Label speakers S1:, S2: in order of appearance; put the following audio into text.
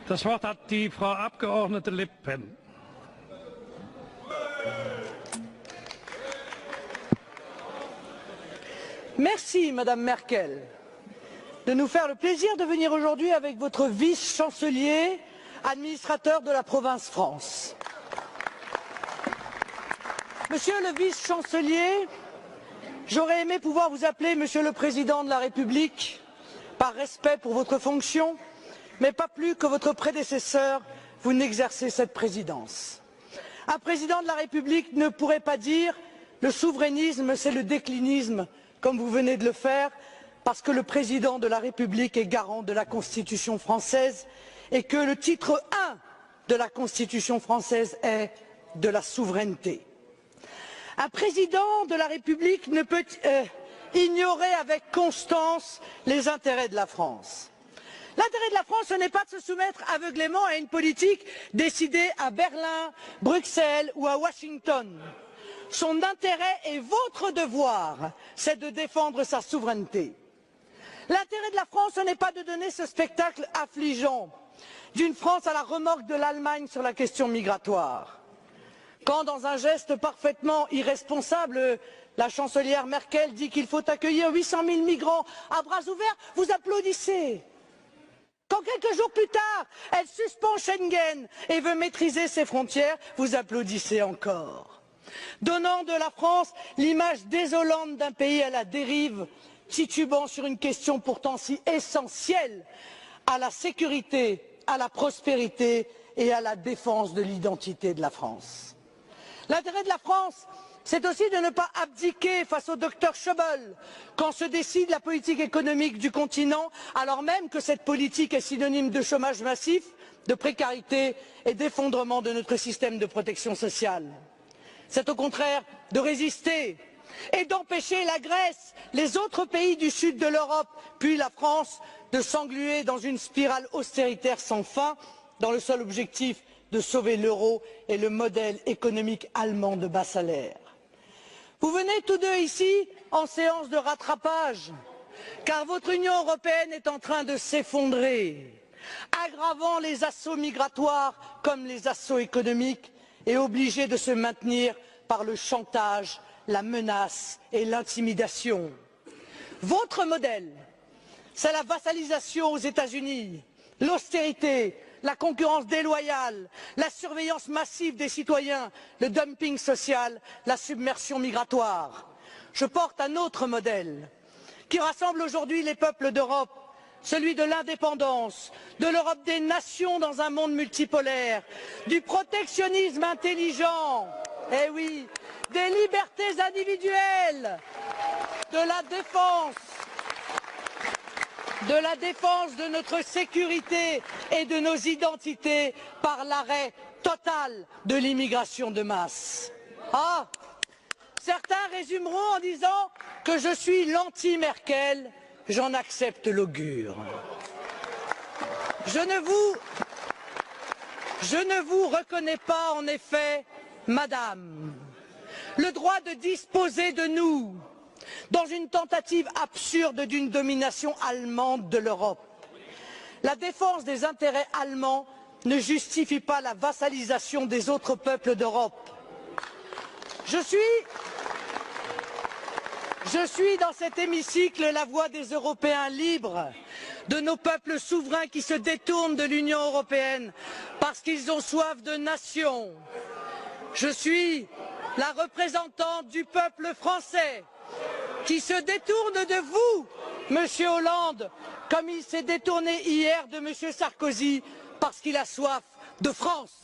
S1: Das Wort hat die Frau Abgeordnete Le Pen.
S2: Merci, Madame Merkel, de nous faire le plaisir de venir aujourd'hui avec votre vice-chancelier, administrateur de la province France. Monsieur le vice-chancelier, j'aurais aimé pouvoir vous appeler Monsieur le Président de la République, par respect pour votre fonction, mais pas plus que votre prédécesseur, vous n'exercez cette présidence. Un président de la République ne pourrait pas dire le souverainisme, c'est le déclinisme, comme vous venez de le faire, parce que le président de la République est garant de la Constitution française et que le titre 1 de la Constitution française est de la souveraineté. Un président de la République ne peut ignorer avec constance les intérêts de la France. L'intérêt de la France, ce n'est pas de se soumettre aveuglément à une politique décidée à Berlin, Bruxelles ou à Washington. Son intérêt et votre devoir, c'est de défendre sa souveraineté. L'intérêt de la France, ce n'est pas de donner ce spectacle affligeant d'une France à la remorque de l'Allemagne sur la question migratoire. Quand, dans un geste parfaitement irresponsable, la chancelière Merkel dit qu'il faut accueillir 800 000 migrants à bras ouverts, vous applaudissez. Quand quelques jours plus tard, elle suspend Schengen et veut maîtriser ses frontières, vous applaudissez encore. Donnant de la France l'image désolante d'un pays à la dérive, titubant sur une question pourtant si essentielle à la sécurité, à la prospérité et à la défense de l'identité de la France. L'intérêt de la France, c'est aussi de ne pas abdiquer face au docteur Schäuble quand se décide la politique économique du continent, alors même que cette politique est synonyme de chômage massif, de précarité et d'effondrement de notre système de protection sociale. C'est au contraire de résister et d'empêcher la Grèce, les autres pays du sud de l'Europe, puis la France, de s'engluer dans une spirale austéritaire sans fin, dans le seul objectif de sauver l'euro et le modèle économique allemand de bas salaire. Vous venez tous deux ici en séance de rattrapage, car votre Union européenne est en train de s'effondrer, aggravant les assauts migratoires comme les assauts économiques et obligée de se maintenir par le chantage, la menace et l'intimidation. Votre modèle, c'est la vassalisation aux États-Unis, l'austérité, la concurrence déloyale, la surveillance massive des citoyens, le dumping social, la submersion migratoire. Je porte un autre modèle qui rassemble aujourd'hui les peuples d'Europe, celui de l'indépendance, de l'Europe des nations dans un monde multipolaire, du protectionnisme intelligent, eh oui, des libertés individuelles, de la défense de notre sécurité et de nos identités par l'arrêt total de l'immigration de masse. Ah, certains résumeront en disant que je suis l'anti-Merkel, j'en accepte l'augure. Je ne vous reconnais pas en effet, Madame, le droit de disposer de nous dans une tentative absurde d'une domination allemande de l'Europe. La défense des intérêts allemands ne justifie pas la vassalisation des autres peuples d'Europe. Je suis dans cet hémicycle la voix des Européens libres, de nos peuples souverains qui se détournent de l'Union européenne parce qu'ils ont soif de nation. Je suis la représentante du peuple français qui se détourne de vous, Monsieur Hollande, comme il s'est détourné hier de Monsieur Sarkozy parce qu'il a soif de France.